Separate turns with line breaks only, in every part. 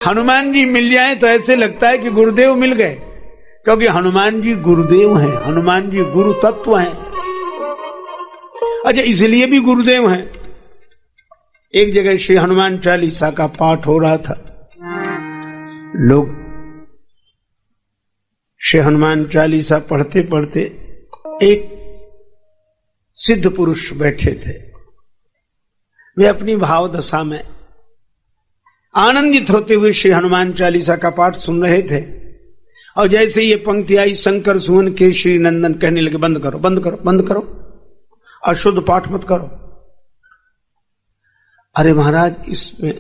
हनुमान जी मिल जाए तो ऐसे लगता है कि गुरुदेव मिल गए, क्योंकि हनुमान जी गुरुदेव हैं, हनुमान जी गुरु तत्व हैं। अच्छा, इसलिए भी गुरुदेव हैं। एक जगह श्री हनुमान चालीसा का पाठ हो रहा था, लोग श्री हनुमान चालीसा पढ़ते पढ़ते एक सिद्ध पुरुष बैठे थे। वे अपनी भाव दशा में आनंदित होते हुए श्री हनुमान चालीसा का पाठ सुन रहे थे, और जैसे ये पंक्ति आई, शंकर सुवन के श्री नंदन, कहने लगे बंद करो बंद करो बंद करो, अशुद्ध पाठ मत करो। अरे महाराज, इसमें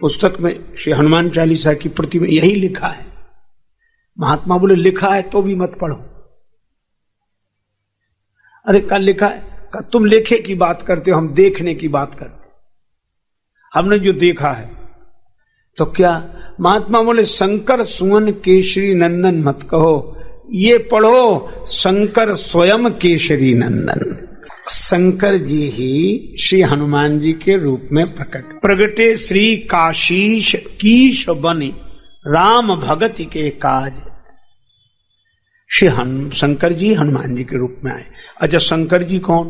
पुस्तक में श्री हनुमान चालीसा की प्रति में यही लिखा है। महात्मा बोले लिखा है तो भी मत पढ़ो। अरे कल लिखा है, तुम लेखे की बात करते हो, हम देखने की बात करते, हमने जो देखा है। तो क्या महात्मा बोले शंकर सुवन केशरी नंदन मत कहो, ये पढ़ो शंकर स्वयं केशरी नंदन। शंकर जी ही श्री हनुमान जी के रूप में प्रगटे श्री काशीश कीश बने राम भगति के काज। श्री शंकर जी हनुमान जी के रूप में आए। अच्छा, शंकर जी कौन?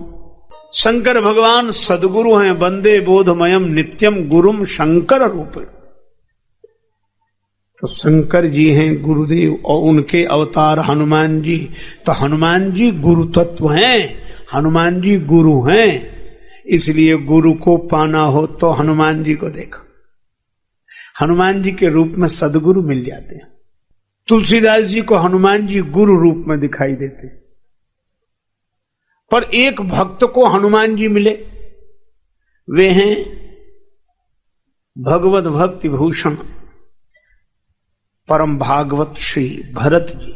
शंकर भगवान सदगुरु हैं, वंदे बोधमयम नित्यम गुरुम शंकर रूप। तो शंकर जी हैं गुरुदेव और उनके अवतार हनुमान जी। तो हनुमान जी गुरु तत्व हैं, हनुमान जी गुरु हैं। इसलिए गुरु को पाना हो तो हनुमान जी को देखो। हनुमान जी के रूप में सदगुरु मिल जाते हैं। तुलसीदास जी को हनुमान जी गुरु रूप में दिखाई देते, पर एक भक्त को हनुमान जी मिले, वे हैं भगवत भक्ति भूषण परम भागवत श्री भरत जी।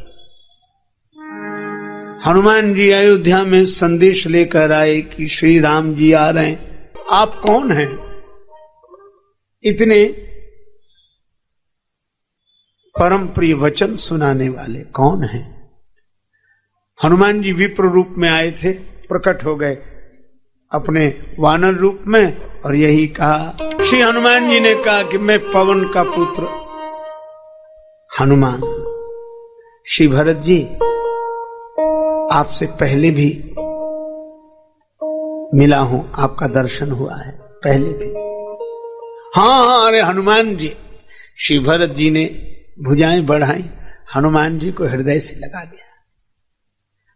हनुमान जी अयोध्या में संदेश लेकर आए कि श्री राम जी आ रहे हैं। आप कौन हैं? इतने परम प्रिय वचन सुनाने वाले कौन हैं? हनुमान जी विप्र रूप में आए थे, प्रकट हो गए अपने वानर रूप में, और यही कहा, श्री हनुमान जी ने कहा कि मैं पवन का पुत्र हनुमान। श्री भरत जी, आपसे पहले भी मिला हूं, आपका दर्शन हुआ है पहले भी। हाँ, अरे हनुमान जी। श्री भरत जी ने भुजाएं बढ़ाई, हनुमान जी को हृदय से लगा दिया,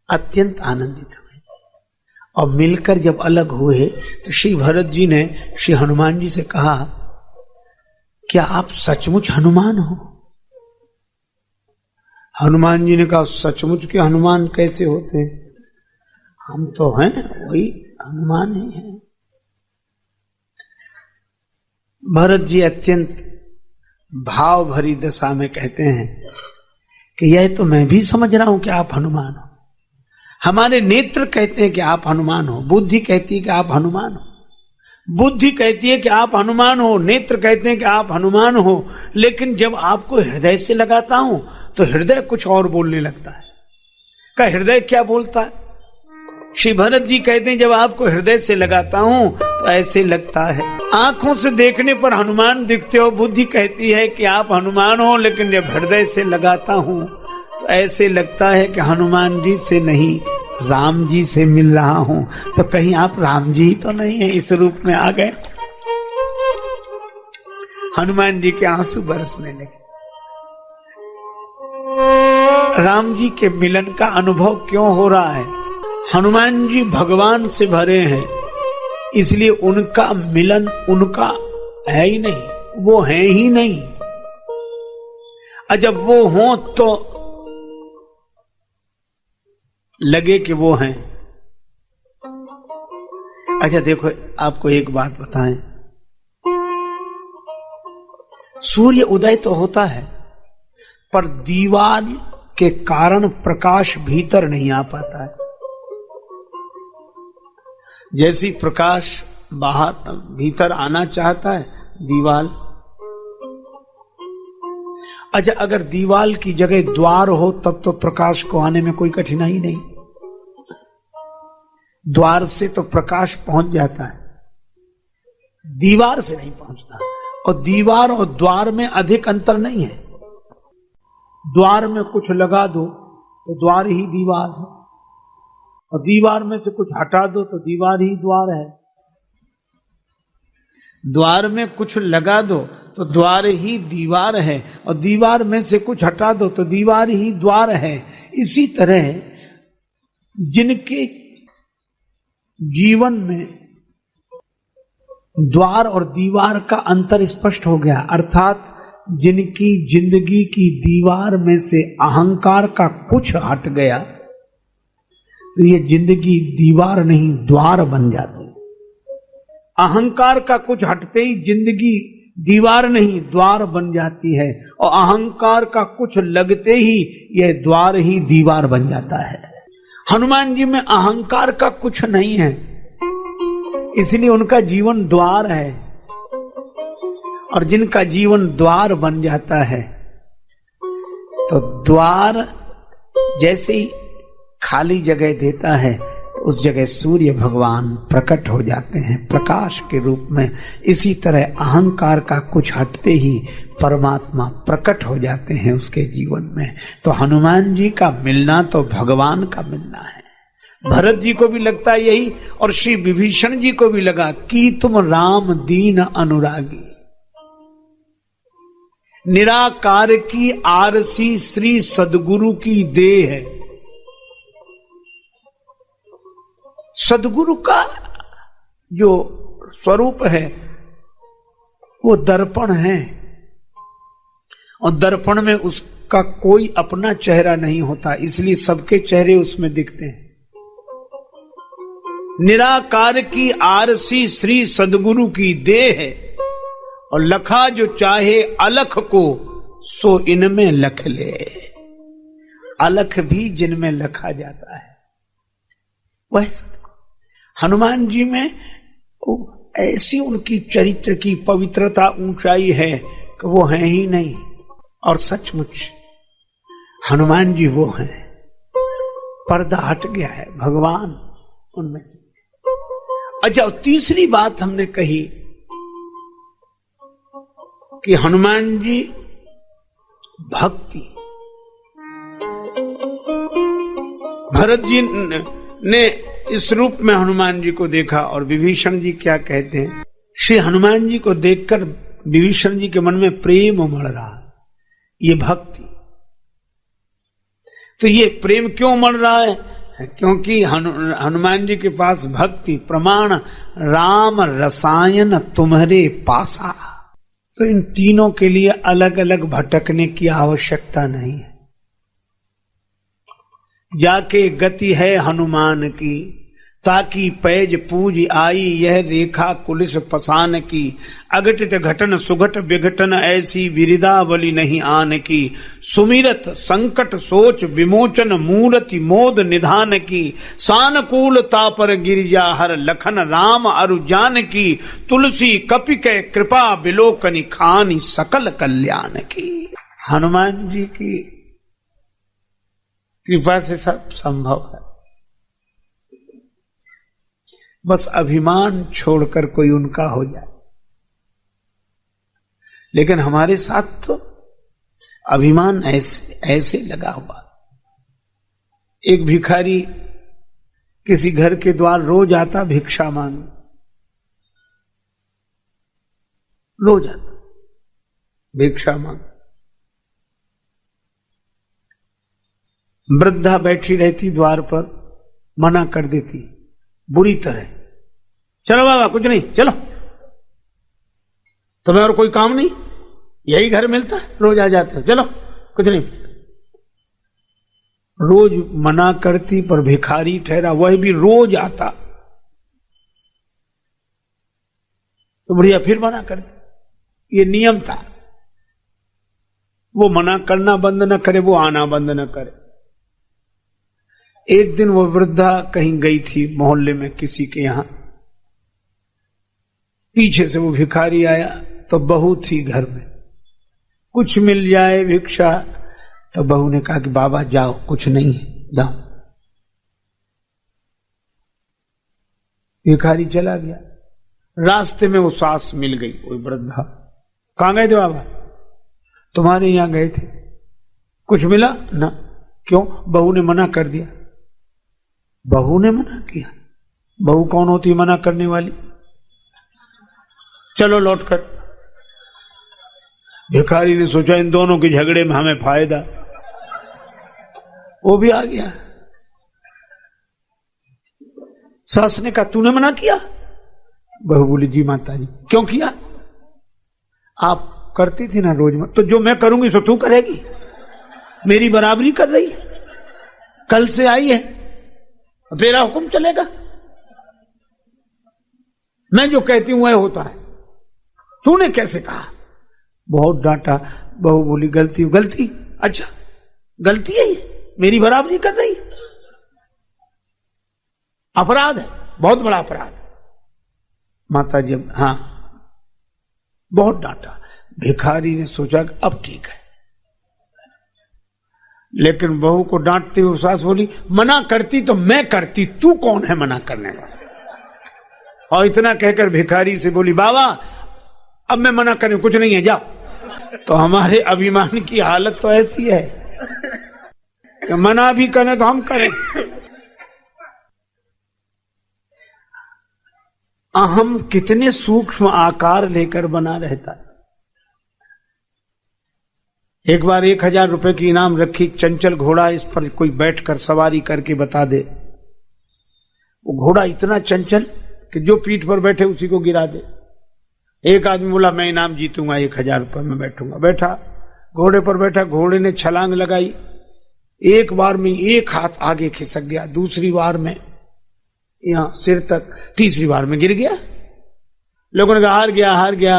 अत्यंत आनंदित हुए। और मिलकर जब अलग हुए तो श्री भरत जी ने श्री हनुमान जी से कहा, क्या आप सचमुच हनुमान हो? हनुमान जी ने कहा, सचमुच के हनुमान कैसे होते हैं? हम तो हैं वही हनुमान ही हैं। भरत जी अत्यंत भाव भरी दशा में कहते हैं कि यह तो मैं भी समझ रहा हूं कि आप हनुमान हो। हमारे नेत्र कहते हैं कि आप हनुमान हो, बुद्धि कहती है कि आप हनुमान हो, बुद्धि कहती है कि आप हनुमान हो, नेत्र कहते हैं कि आप हनुमान हो। लेकिन जब आपको हृदय से लगाता हूं तो हृदय कुछ और बोलने लगता है। का हृदय क्या बोलता है? श्री भरत जी कहते हैं, जब आपको हृदय से लगाता हूं तो ऐसे लगता है, आंखों से देखने पर हनुमान दिखते हो, बुद्धि कहती है कि आप हनुमान हो, लेकिन जब हृदय से लगाता हूं तो ऐसे लगता है कि हनुमान जी से नहीं, राम जी से मिल रहा हूं। तो कहीं आप राम जी तो नहीं है, इस रूप में आ गए। हनुमान जी के आंसू बरसने लगे। राम जी के मिलन का अनुभव क्यों हो रहा है? हनुमान जी भगवान से भरे हैं, इसलिए उनका मिलन उनका है ही नहीं, वो है ही नहीं। और जब वो हो तो लगे कि वो हैं। अच्छा देखो, आपको एक बात बताएं, सूर्य उदय तो होता है, पर दीवार के कारण प्रकाश भीतर नहीं आ पाता है। जैसी प्रकाश बाहर भीतर आना चाहता है दीवार। अच्छा, अगर दीवार की जगह द्वार हो तब तो प्रकाश को आने में कोई कठिनाई नहीं, द्वार से तो प्रकाश पहुंच जाता है, दीवार से नहीं पहुंचता। और दीवार और द्वार में अधिक अंतर नहीं है। द्वार में कुछ लगा दो तो द्वार ही दीवार है, और दीवार में से कुछ हटा दो तो दीवार ही द्वार है। द्वार में कुछ लगा दो तो द्वार ही दीवार है, और दीवार में से कुछ हटा दो तो दीवार ही द्वार है। इसी तरह जिनके जीवन में द्वार और दीवार का अंतर स्पष्ट हो गया, अर्थात जिनकी जिंदगी की दीवार में से अहंकार का कुछ हट गया, तो ये जिंदगी दीवार नहीं द्वार बन जाती। अहंकार का कुछ हटते ही जिंदगी दीवार नहीं द्वार बन जाती है, और अहंकार का कुछ लगते ही यह द्वार ही दीवार बन जाता है। हनुमान जी में अहंकार का कुछ नहीं है, इसलिए उनका जीवन द्वार है। और जिनका जीवन द्वार बन जाता है, तो द्वार जैसे ही खाली जगह देता है तो उस जगह सूर्य भगवान प्रकट हो जाते हैं प्रकाश के रूप में। इसी तरह अहंकार का कुछ हटते ही परमात्मा प्रकट हो जाते हैं उसके जीवन में। तो हनुमान जी का मिलना तो भगवान का मिलना है। भरत जी को भी लगता है यही, और श्री विभीषण जी को भी लगा कि तुम राम दीन अनुरागी, निराकार की आरसी श्री सदगुरु की देह है। सदगुरु का जो स्वरूप है वो दर्पण है, और दर्पण में उसका कोई अपना चेहरा नहीं होता, इसलिए सबके चेहरे उसमें दिखते हैं। निराकार की आरसी श्री सदगुरु की देह है, और लखा जो चाहे अलख को सो इनमें लख ले। अलख भी जिनमें लखा जाता है वह हनुमान जी में ऐसी उनकी चरित्र की पवित्रता ऊंचाई है कि वो है ही नहीं। और सचमुच हनुमान जी वो हैं, पर्दा हट गया है, भगवान उनमें से। अच्छा, तीसरी बात हमने कही कि हनुमान जी भक्ति। भरत जी ने इस रूप में हनुमान जी को देखा, और विभीषण जी क्या कहते हैं, श्री हनुमान जी को देखकर विभीषण जी के मन में प्रेम उमड़ रहा, ये भक्ति। तो ये प्रेम क्यों उमड़ रहा है? क्योंकि हनुमान जी के पास भक्ति प्रमाण राम रसायन तुम्हारे पासा। तो इन तीनों के लिए अलग अलग भटकने की आवश्यकता नहीं है। जाके गति है हनुमान की, ताकि पैज पूज आई यह रेखा कुलिस पसान की। अघटित घटन सुघट विघटन ऐसी विरिदावली नहीं आन की। सुमिरत संकट सोच विमोचन मूर्ति मोद निधान की। सानुकूलता पर गिरिजा हर लखन राम अरु जान की। तुलसी कपि के कृपा विलोकनि खानी सकल कल्याण की। हनुमान जी की कृपा से सब संभव है, बस अभिमान छोड़कर कोई उनका हो जाए। लेकिन हमारे साथ तो अभिमान ऐसे लगा हुआ। एक भिखारी किसी घर के द्वार रोज आता भिक्षा मांग, रोज आता भिक्षा मांग। वृद्धा बैठी रहती द्वार पर, मना कर देती बुरी तरह, चलो बाबा कुछ नहीं, चलो तुम्हें और कोई काम नहीं, यही घर मिलता है, रोज आ जाते हो, चलो कुछ नहीं। रोज मना करती पर भिखारी ठहरा, वह भी रोज आता। तो बढ़िया फिर मना करती, ये नियम था। वो मना करना बंद न करे, वो आना बंद न करे। एक दिन वो वृद्धा कहीं गई थी मोहल्ले में किसी के यहां, पीछे से वो भिखारी आया तो बहू थी घर में, कुछ मिल जाए भिक्षा। तो बहू ने कहा कि बाबा जाओ, कुछ नहीं है, जाओ। भिखारी चला गया। रास्ते में वो सास मिल गई, वो वृद्धा, कहां गए थे बाबा? तुम्हारे यहां गए थे। कुछ मिला ना? क्यों? बहू ने मना कर दिया। बहू ने मना किया? बहू कौन होती मना करने वाली? चलो लौट कर। भिखारी ने सोचा इन दोनों के झगड़े में हमें फायदा, वो भी आ गया। सास ने कहा तूने मना किया? बहू बोली जी माता जी। क्यों किया? आप करती थी ना रोज में, तो जो मैं करूंगी सो तू करेगी? मेरी बराबरी कर रही है, कल से आई है, तेरा हुक्म चलेगा? मैं जो कहती हूं वह होता है, तूने कैसे कहा? बहुत डांटा। बहू बोली गलती गलती? अच्छा गलती है ये, मेरी बराबरी कर रही है, अपराध है, बहुत बड़ा अपराध। माता जी हाँ, बहुत डांटा। भिखारी ने सोचा कि अब ठीक है, लेकिन बहू को डांटती हुई सास बोली मना करती तो मैं करती, तू कौन है मना करने वाला? और इतना कहकर भिखारी से बोली बाबा अब मैं मना करूं, कुछ नहीं है, जाओ। तो हमारे अभिमान की हालत तो ऐसी है कि मना भी करें तो हम करें। अहम कितने सूक्ष्म आकार लेकर बना रहता है। एक बार 1000 रुपए की इनाम रखी, चंचल घोड़ा, इस पर कोई बैठकर सवारी करके बता दे। वो घोड़ा इतना चंचल कि जो पीठ पर बैठे उसी को गिरा दे। एक आदमी बोला मैं इनाम जीतूंगा, 1000 रुपए में बैठूंगा। बैठा, घोड़े पर बैठा, घोड़े ने छलांग लगाई, एक बार में एक हाथ आगे खिसक गया, दूसरी बार में यहां सिर तक, तीसरी बार में गिर गया। लोगों ने कहा हार गया हार गया।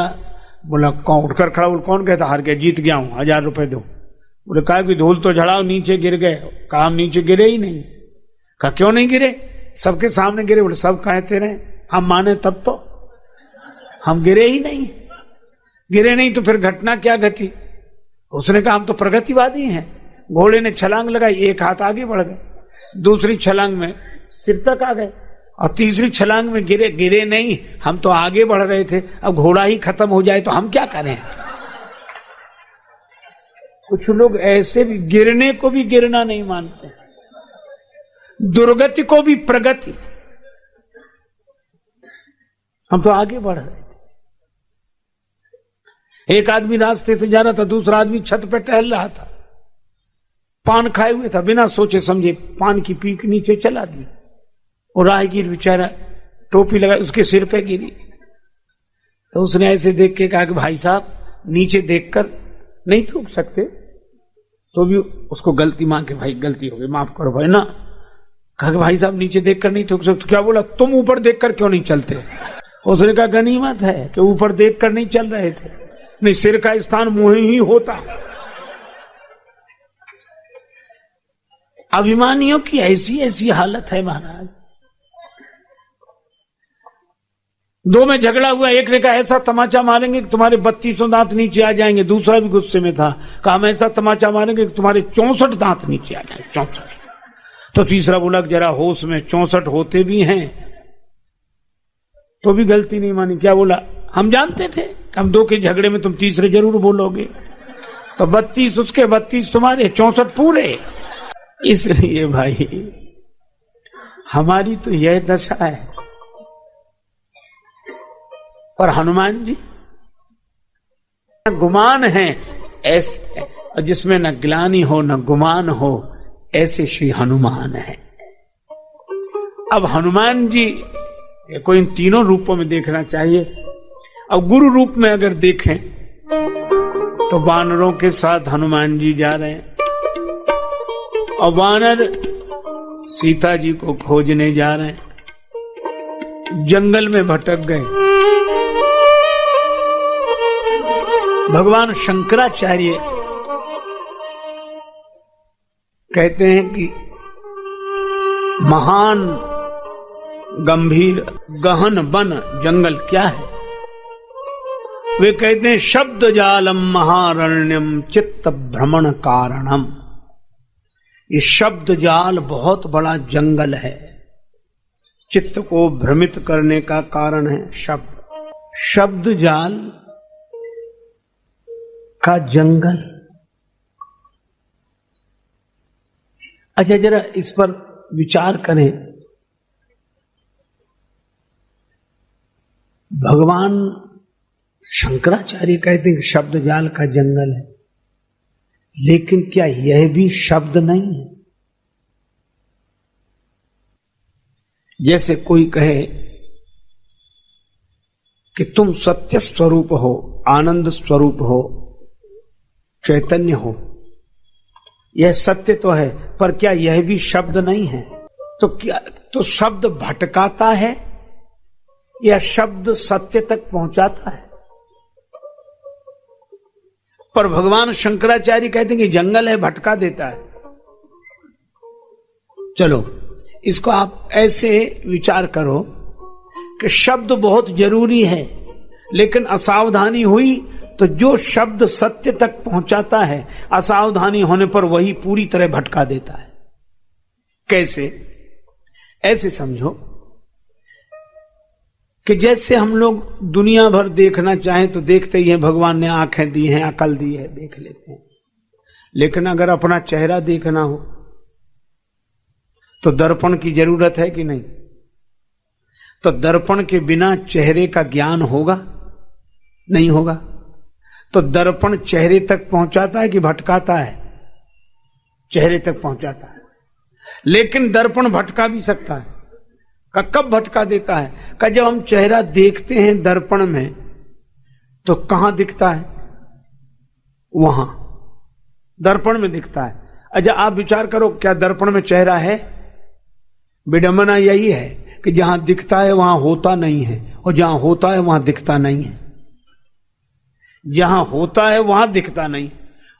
बोला कौन? उठकर खड़ा, बोल कौन कहता हार गया? जीत गया हूं, 1000 रुपए दो। बोले कहा कि धूल तो झड़ाओ, नीचे गिर गए। कहा हम नीचे गिरे ही नहीं। कहा क्यों नहीं गिरे? सबके सामने गिरे। बोले सब कहते रहे, हम माने तब तो, हम गिरे ही नहीं। गिरे नहीं तो फिर घटना क्या घटी? उसने कहा हम तो प्रगतिवादी हैं। घोड़े ने छलांग लगाई, एक हाथ आगे बढ़ गए, दूसरी छलांग में सिर तक आ गए, और तीसरी छलांग में गिरे नहीं, हम तो आगे बढ़ रहे थे। अब घोड़ा ही खत्म हो जाए तो हम क्या करें? कुछ लोग ऐसे भी गिरने को भी गिरना नहीं मानते, दुर्गति को भी प्रगति। हम तो आगे बढ़ रहे थे। एक आदमी रास्ते से जा रहा था, दूसरा आदमी छत पे टहल रहा था, पान खाए हुए था, बिना सोचे समझे पान की पीक नीचे चला दी, और राहगीर बेचारा टोपी लगा उसके सिर पे गिरी। तो उसने ऐसे देख के कहा कि भाई साहब नीचे देखकर नहीं थूक सकते? तो भी उसको गलती मान के, भाई गलती हो गई, माफ करो भाई ना। कहा कि भाई साहब नीचे देखकर नहीं थूक सकते। क्या बोला? तुम ऊपर देखकर क्यों नहीं चलते? उसने कहा गनीमत है कि ऊपर देखकर नहीं चल रहे थे, नहीं सिर का स्थान मुंह ही होता। अभिमानियों की ऐसी ऐसी हालत है महाराज। दो में झगड़ा हुआ, एक ने कहा ऐसा तमाचा मारेंगे कि तुम्हारे 32 दांत नीचे आ जाएंगे। दूसरा भी गुस्से में था, कहा हम ऐसा तमाचा मारेंगे कि तुम्हारे 64 दांत नीचे आ जाएंगे, 64। तो तीसरा बोला जरा होश में, 64 होते भी हैं तो भी गलती नहीं मानी। क्या बोला? हम जानते थे हम दो के झगड़े में तुम तीसरे जरूर बोलोगे, तो 32 उसके, 32 तुम्हारे, 64 पूरे। इसलिए भाई हमारी तो यह दशा है। और हनुमान जी गुमान है ऐसे, जिसमें न ग्लानि हो न गुमान हो, ऐसे श्री हनुमान है। अब हनुमान जी को इन तीनों रूपों में देखना चाहिए। अब गुरु रूप में अगर देखें तो वानरों के साथ हनुमान जी जा रहे हैं, और वानर सीता जी को खोजने जा रहे हैं, जंगल में भटक गए। भगवान शंकराचार्य कहते हैं कि महान गंभीर गहन वन जंगल क्या है? वे कहते हैं शब्द जालम महारण्यम चित्त भ्रमण कारणम। ये शब्द जाल बहुत बड़ा जंगल है, चित्त को भ्रमित करने का कारण है शब्द। शब्द जाल का जंगल। अच्छा, जरा इस पर विचार करें। भगवान शंकराचार्य कहते हैं कि शब्द जाल का जंगल है, लेकिन क्या यह भी शब्द नहीं है? जैसे कोई कहे कि तुम सत्य स्वरूप हो, आनंद स्वरूप हो, चैतन्य हो, यह सत्य तो है, पर क्या यह भी शब्द नहीं है? तो क्या तो शब्द भटकाता है या शब्द सत्य तक पहुंचाता है? पर भगवान शंकराचार्य कहते हैं कि जंगल है, भटका देता है। चलो, इसको आप ऐसे विचार करो कि शब्द बहुत जरूरी है, लेकिन असावधानी हुई तो जो शब्द सत्य तक पहुंचाता है, असावधानी होने पर वही पूरी तरह भटका देता है। कैसे? ऐसे समझो कि जैसे हम लोग दुनिया भर देखना चाहें तो देखते ही हैं, भगवान ने आंखें दी हैं, अकल दी है, देख लेते हैं। लेकिन अगर अपना चेहरा देखना हो तो दर्पण की जरूरत है कि नहीं? तो दर्पण के बिना चेहरे का ज्ञान होगा? नहीं होगा। तो दर्पण चेहरे तक पहुंचाता है कि भटकाता है? चेहरे तक पहुंचाता है। लेकिन दर्पण भटका भी सकता है। कब भटका देता है? जब हम चेहरा देखते हैं दर्पण में तो कहां दिखता है? वहां दर्पण में दिखता है। अच्छा, आप विचार करो, क्या दर्पण में चेहरा है? विडंबना यही है कि जहां दिखता है वहां होता नहीं है, और जहां होता है वहां दिखता नहीं है। जहां होता है वहां दिखता नहीं,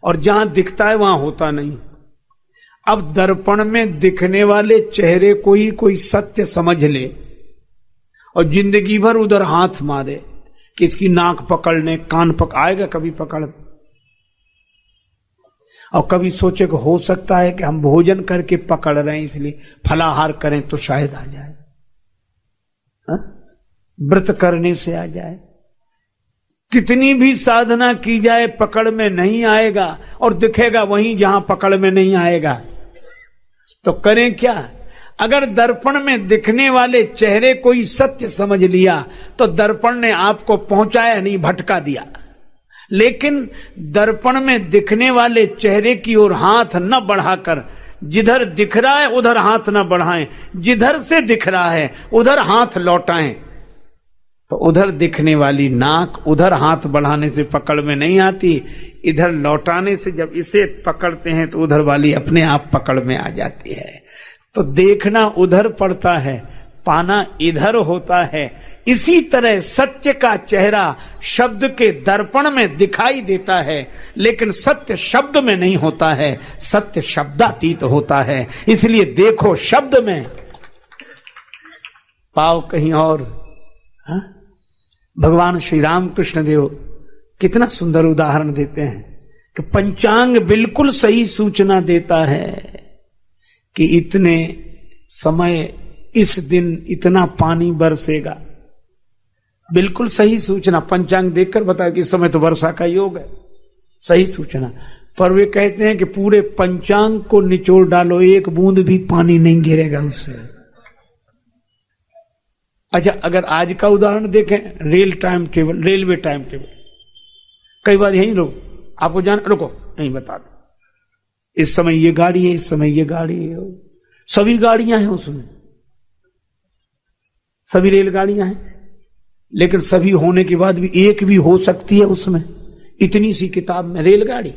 और जहां दिखता है वहां होता नहीं। अब दर्पण में दिखने वाले चेहरे को ही कोई सत्य समझ ले और जिंदगी भर उधर हाथ मारे कि इसकी नाक पकड़ने, कान आएगा कभी पकड़, और कभी सोचे कि हो सकता है कि हम भोजन करके पकड़ रहे हैं, इसलिए फलाहार करें तो शायद आ जाए, व्रत करने से आ जाए। कितनी भी साधना की जाए पकड़ में नहीं आएगा, और दिखेगा वहीं जहां पकड़ में नहीं आएगा। तो करें क्या? अगर दर्पण में दिखने वाले चेहरे को ही सत्य समझ लिया तो दर्पण ने आपको पहुंचाया नहीं, भटका दिया। लेकिन दर्पण में दिखने वाले चेहरे की ओर हाथ न बढ़ाकर, जिधर दिख रहा है उधर हाथ न बढ़ाएं, जिधर से दिख रहा है उधर हाथ लौटाएं। तो उधर दिखने वाली नाक उधर हाथ बढ़ाने से पकड़ में नहीं आती, इधर लौटाने से जब इसे पकड़ते हैं तो उधर वाली अपने आप पकड़ में आ जाती है। तो देखना उधर पड़ता है, पाना इधर होता है। इसी तरह सत्य का चेहरा शब्द के दर्पण में दिखाई देता है, लेकिन सत्य शब्द में नहीं होता है, सत्य शब्दातीत होता है। इसलिए देखो शब्द में, पाओ कहीं और। भगवान श्री राम कृष्ण देव कितना सुंदर उदाहरण देते हैं कि पंचांग बिल्कुल सही सूचना देता है कि इतने समय इस दिन इतना पानी बरसेगा। बिल्कुल सही सूचना, पंचांग देखकर बताया कि इस समय तो वर्षा का योग है, सही सूचना। पर वे कहते हैं कि पूरे पंचांग को निचोड़ डालो, एक बूंद भी पानी नहीं गिरेगा उससे। अच्छा, अगर आज का उदाहरण देखें, रेलवे टाइम टेबल, कई बार यही लोग आपको रुको नहीं बता दो, इस समय ये गाड़ी है, इस समय ये गाड़ी है, सभी गाड़ियां हैं उसमें, सभी रेलगाड़ियां हैं, लेकिन सभी होने के बाद भी एक भी हो सकती है उसमें, इतनी सी किताब में रेलगाड़ी।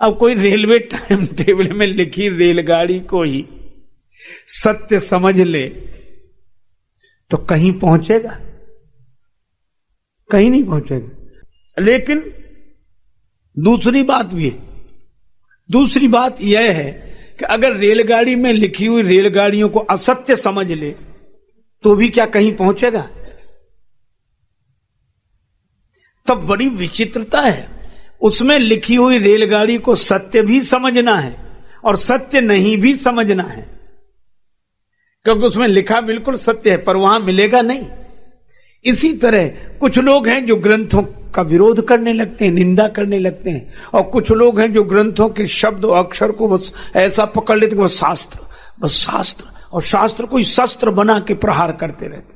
अब कोई रेलवे टाइम टेबल में लिखी रेलगाड़ी को ही सत्य समझ ले तो कहीं पहुंचेगा? कहीं नहीं पहुंचेगा। लेकिन दूसरी बात भी है, दूसरी बात यह है कि अगर रेलगाड़ी में लिखी हुई रेलगाड़ियों को असत्य समझ ले तो भी क्या कहीं पहुंचेगा? तब बड़ी विचित्रता है। उसमें लिखी हुई रेलगाड़ी को सत्य भी समझना है और सत्य नहीं भी समझना है, क्योंकि उसमें लिखा बिल्कुल सत्य है पर वहां मिलेगा नहीं। इसी तरह कुछ लोग हैं जो ग्रंथों का विरोध करने लगते हैं, निंदा करने लगते हैं, और कुछ लोग हैं जो ग्रंथों के शब्द और अक्षर को बस ऐसा पकड़ लेते हैं, बस शास्त्र, और शास्त्र को शस्त्र बना के प्रहार करते रहते।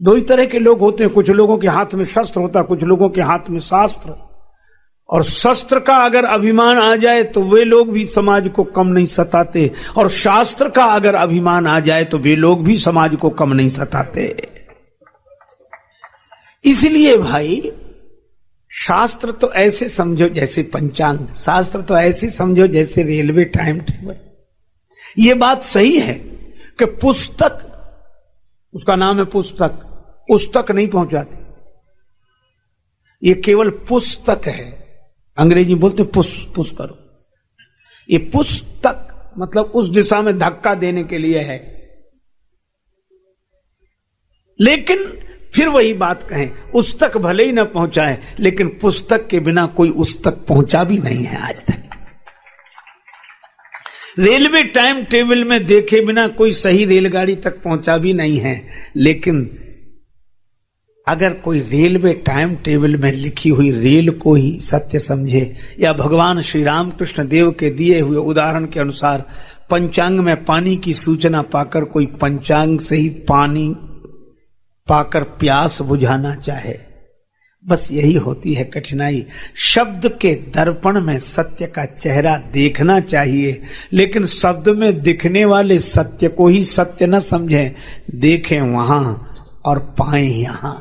दो ही तरह के लोग होते हैं, कुछ लोगों के हाथ में शस्त्र होता है, कुछ लोगों के हाथ में शास्त्र। और शस्त्र का अगर अभिमान आ जाए तो वे लोग भी समाज को कम नहीं सताते, और शास्त्र का अगर अभिमान आ जाए तो वे लोग भी समाज को कम नहीं सताते। इसलिए भाई शास्त्र तो ऐसे समझो जैसे पंचांग, शास्त्र तो ऐसे समझो जैसे रेलवे टाइम टेबल। ये बात सही है कि पुस्तक, उसका नाम है पुस्तक, पुस्तक नहीं पहुंचाती, ये केवल पुस्तक है। अंग्रेजी बोलते पुश करो, ये पुस्तक मतलब उस दिशा में धक्का देने के लिए है। लेकिन फिर वही बात कहें, उस तक भले ही ना पहुंचाए, लेकिन पुस्तक के बिना कोई उस तक पहुंचा भी नहीं है आज तक। रेलवे टाइम टेबल में देखे बिना कोई सही रेलगाड़ी तक पहुंचा भी नहीं है। लेकिन अगर कोई रेलवे टाइम टेबल में लिखी हुई रेल को ही सत्य समझे, या भगवान श्री रामकृष्ण देव के दिए हुए उदाहरण के अनुसार पंचांग में पानी की सूचना पाकर कोई पंचांग से ही पानी पाकर प्यास बुझाना चाहे, बस यही होती है कठिनाई। शब्द के दर्पण में सत्य का चेहरा देखना चाहिए, लेकिन शब्द में दिखने वाले सत्य को ही सत्य न समझें, देखें वहां और पाएं यहां।